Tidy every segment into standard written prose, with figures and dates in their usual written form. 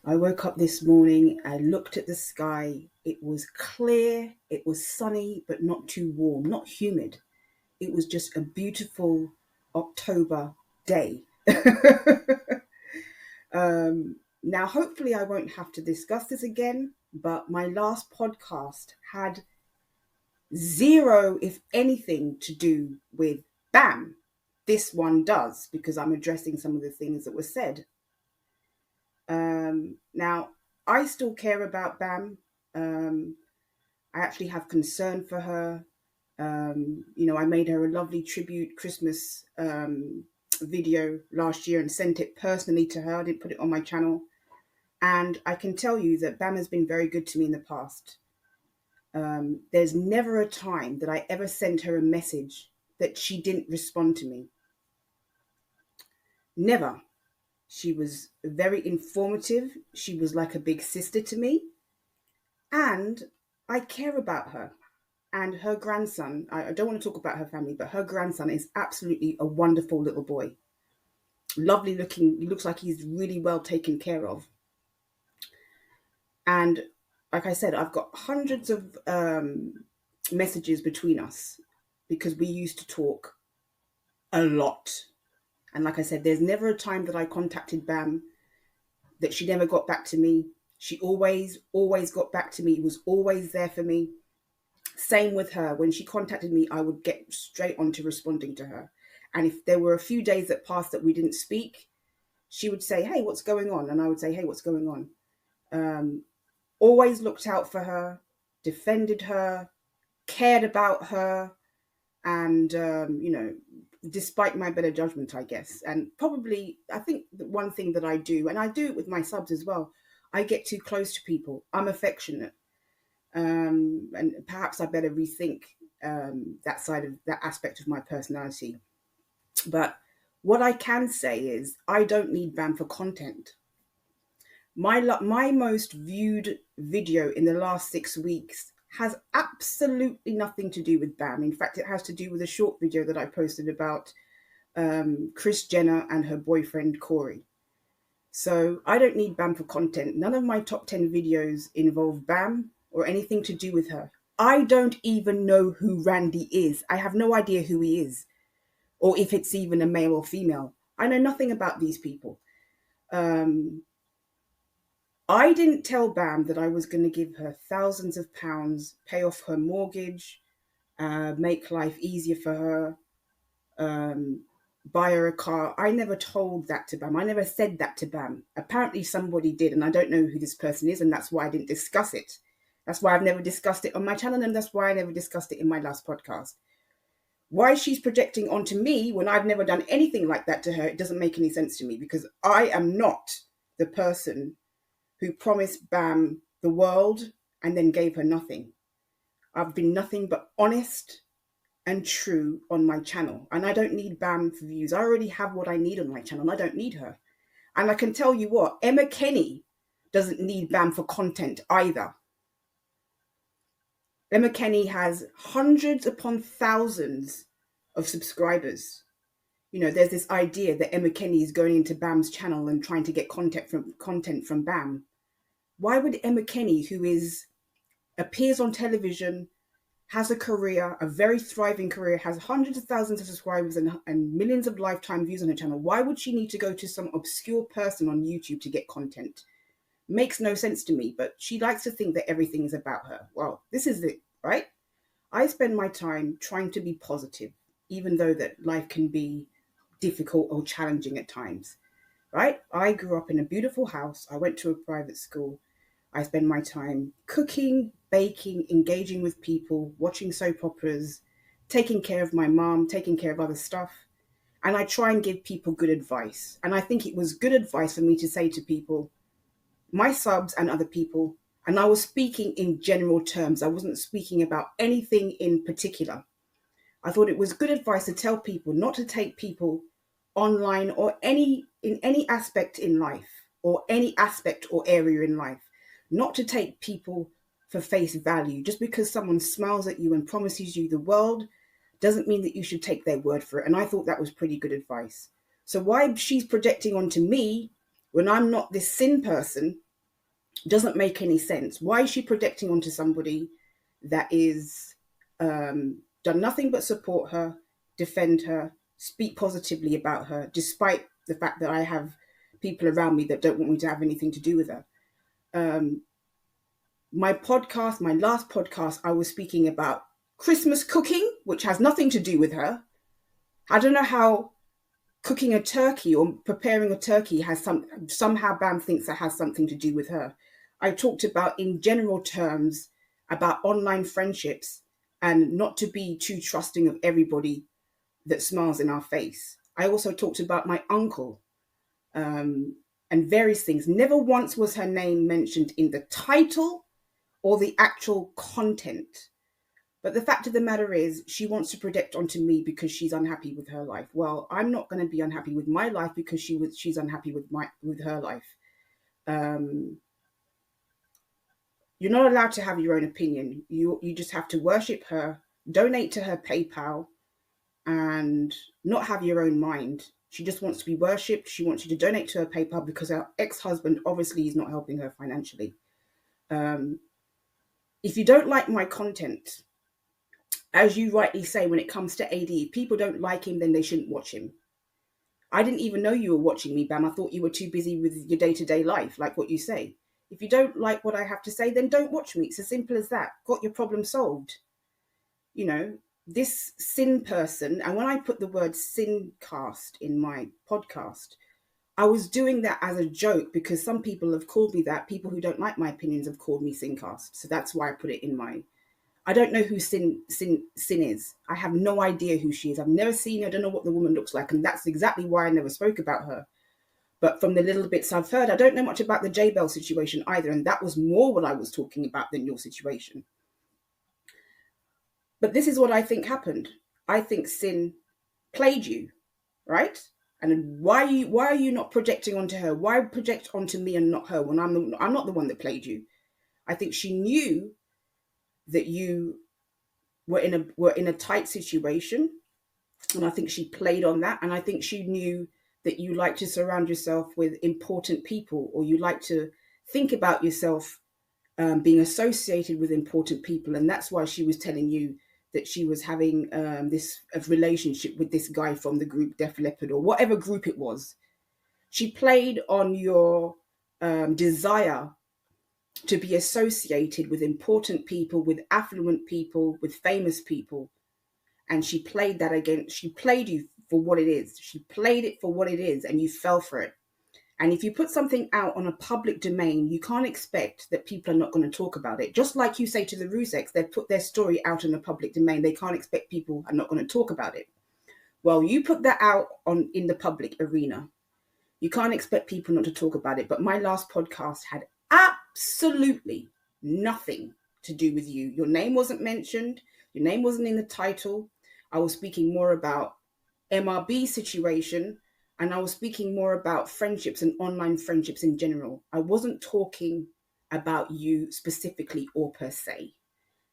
I woke up this morning, I looked at the sky. It was clear, it was sunny, but not too warm, not humid. It was just a beautiful October day. Now, hopefully, I won't have to discuss this again, but my last podcast had zero, if anything, to do with BAM. This one does, because I'm addressing some of the things that were said. Now, I still care about BAM. Um, I actually have concern for her. I made her a lovely tribute Christmas video last year and sent it personally to her. I didn't put it on my channel. And I can tell you that BAM has been very good to me in the past. There's never a time that I ever sent her a message that she didn't respond to me. Never. She was very informative. She was like a big sister to me. And I care about her. And her grandson, I don't want to talk about her family, but her grandson is absolutely a wonderful little boy. Lovely looking. He looks like he's really well taken care of. And like I said, I've got hundreds of messages between us because we used to talk a lot. And like I said, there's never a time that I contacted BAM that she never got back to me. She always got back to me, was always there for me. Same with her. When she contacted me, I would get straight on to responding to her. And if there were a few days that passed that we didn't speak, she would say, "Hey, what's going on?" And I would say, "Hey, what's going on?" Always looked out for her, defended her, cared about her, and despite my better judgment, I guess. And probably, I think the one thing that I do, and I do it with my subs as well, I get too close to people. I'm affectionate. And perhaps I better rethink that aspect of my personality. But what I can say is I don't need BAM for content. My most viewed video in the last 6 weeks has absolutely nothing to do with BAM. In fact, it has to do with a short video that I posted about Kris Jenner and her boyfriend Corey. So I don't need BAM for content. None of my top 10 videos involve BAM or anything to do with her. I don't even know who Randy is. I have no idea who he is or if it's even a male or female. I know nothing about these people. I didn't tell BAM that I was going to give her thousands of pounds, pay off her mortgage, make life easier for her, buy her a car. I never told that to BAM. I never said that to BAM. Apparently somebody did, and I don't know who this person is, and that's why I didn't discuss it. That's why I've never discussed it on my channel, and that's why I never discussed it in my last podcast. Why she's projecting onto me when I've never done anything like that to her, it doesn't make any sense to me, because I am not the person who promised BAM the world and then gave her nothing. I've been nothing but honest and true on my channel. And I don't need BAM for views. I already have what I need on my channel. I don't need her. And I can tell you what, Emma Kenny doesn't need BAM for content either. Emma Kenny has hundreds upon thousands of subscribers. There's this idea that Emma Kenny is going into BAM's channel and trying to get content from BAM. Why would Emma Kenny, who appears on television, has a career, a very thriving career, has hundreds of thousands of subscribers and millions of lifetime views on her channel, why would she need to go to some obscure person on YouTube to get content? Makes no sense to me, but she likes to think that everything is about her. Well, this is it, right? I spend my time trying to be positive, even though that life can be difficult or challenging at times, right? I grew up in a beautiful house. I went to a private school. I spend my time cooking, baking, engaging with people, watching soap operas, taking care of my mom, taking care of other stuff. And I try and give people good advice. And I think it was good advice for me to say to people, my subs and other people, and I was speaking in general terms. I wasn't speaking about anything in particular. I thought it was good advice to tell people not to take people online or in any aspect in life or any aspect or area in life, not to take people for face value. Just because someone smiles at you and promises you the world doesn't mean that you should take their word for it. And I thought that was pretty good advice. So why she's projecting onto me when I'm not this sin person, Doesn't make any sense. Why is she projecting onto somebody that is done nothing but support her, defend her, speak positively about her, despite the fact that I have people around me that don't want me to have anything to do with her? My podcast, my last podcast, I was speaking about Christmas cooking, which has nothing to do with her. I don't know how cooking a turkey or preparing a turkey has somehow Bam thinks that has something to do with her. I talked about, in general terms, about online friendships and not to be too trusting of everybody that smiles in our face. I also talked about my uncle, and various things. Never once was her name mentioned in the title or the actual content. But the fact of the matter is, she wants to project onto me because she's unhappy with her life. Well, I'm not going to be unhappy with my life because she's unhappy with her life. You're not allowed to have your own opinion. You just have to worship her, donate to her PayPal, and not have your own mind. She just wants to be worshipped. She wants you to donate to her PayPal because her ex-husband obviously is not helping her financially. If you don't like my content, as you rightly say, when it comes to AD, if people don't like him, then they shouldn't watch him. I didn't even know you were watching me, Bam. I thought you were too busy with your day-to-day life, like what you say. If you don't like what I have to say, then don't watch me. It's as simple as that. Got your problem solved. You know, this sin person, and when I put the word sin cast in my podcast, I was doing that as a joke because some people have called me that. People who don't like my opinions have called me sin cast. So that's why I put it in my... I don't know who Sin is. I have no idea who she is. I've never seen her. I don't know what the woman looks like. And that's exactly why I never spoke about her. But from the little bits I've heard, I don't know much about the J-Bell situation either. And that was more what I was talking about than your situation. But this is what I think happened. I think Sin played you, right? And why are you not projecting onto her? Why project onto me and not her when I'm not the one that played you? I think she knew that you were in a tight situation, and I think she played on that. And I think she knew that you like to surround yourself with important people, or you like to think about yourself being associated with important people, and that's why she was telling you that she was having this relationship with this guy from the group Def Leppard or whatever group it was. She played on your desire to be associated with important people, with affluent people, with famous people. And she played that against, she played you for what it is. She played it for what it is, and you fell for it. And if you put something out on a public domain, you can't expect that people are not going to talk about it. Just like you say to the Rusex, they've put their story out in a public domain. They can't expect people are not going to talk about it. Well, you put that out in the public arena. You can't expect people not to talk about it. But my last podcast had absolutely nothing to do with you. Your name wasn't mentioned. Your name wasn't in the title. I was speaking more about MRB situation, and I was speaking more about friendships and online friendships in general. I wasn't talking about you specifically or per se.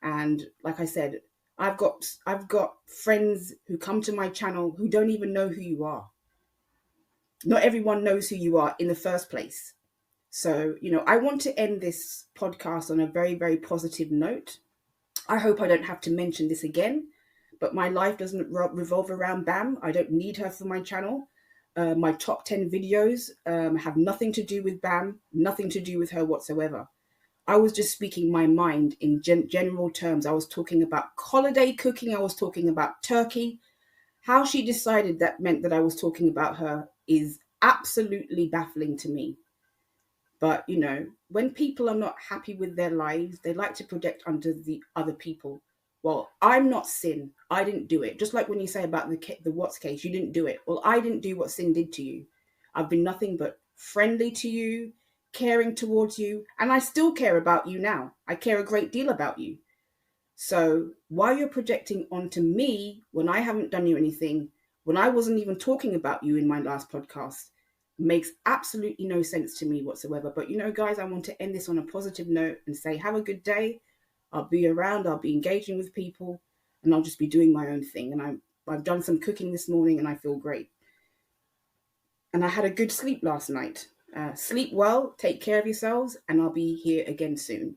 And like I said, I've got friends who come to my channel who don't even know who you are. Not everyone knows who you are in the first place. So, I want to end this podcast on a very, very positive note. I hope I don't have to mention this again, but my life doesn't revolve around Bam. I don't need her for my channel. My top 10 videos have nothing to do with Bam, nothing to do with her whatsoever. I was just speaking my mind in general terms. I was talking about holiday cooking. I was talking about turkey. How she decided that meant that I was talking about her is absolutely baffling to me. But, when people are not happy with their lives, they like to project onto the other people. Well, I'm not Sin. I didn't do it. Just like when you say about the Watts case, you didn't do it. Well, I didn't do what Sin did to you. I've been nothing but friendly to you, caring towards you, and I still care about you now. I care a great deal about you. So why you're projecting onto me when I haven't done you anything, when I wasn't even talking about you in my last podcast, makes absolutely no sense to me whatsoever. But guys, I want to end this on a positive note and say have a good day. I'll be around, I'll be engaging with people, and I'll just be doing my own thing. And I've done some cooking this morning and I feel great. And I had a good sleep last night. Sleep well, take care of yourselves, and I'll be here again soon.